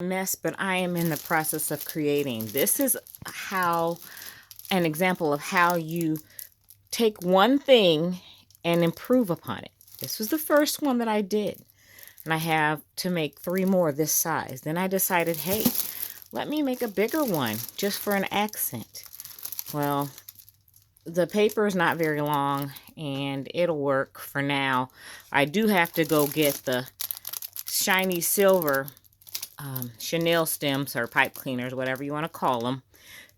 Mess, but I am in the process of creating. This is how an example of how you take one thing and improve upon it. This was the first one that I did, and I have to make 3 more this size. Then I decided, hey, let me make a bigger one just for an accent. Well, the paper is not very long and it'll work for now. I do have to go get the shiny silver chenille stems or pipe cleaners, whatever you want to call them,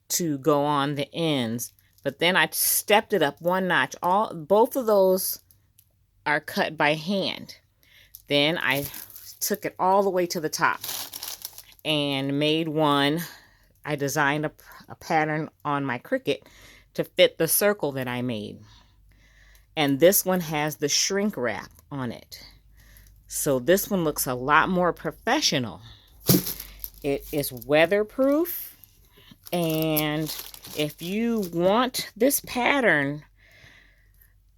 to go on the ends. But then I stepped it up one notch. Both of those are cut by hand. Then I took it all the way to the top and made one. I designed a pattern on my Cricut to fit the circle that I made. And this one has the shrink wrap on it. So this one looks a lot more professional. It is weatherproof, and if you want this pattern,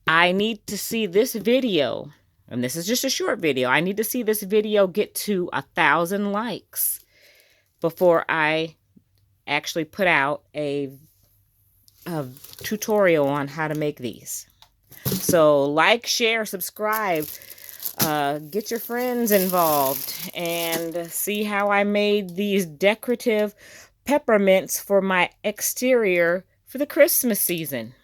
I need to see this video, and this is just a short video. I need to see this video get to 1,000 likes before I actually put out a tutorial on how to make these. So like, share, subscribe. Get your friends involved and see how I made these decorative peppermints for my exterior for the Christmas season.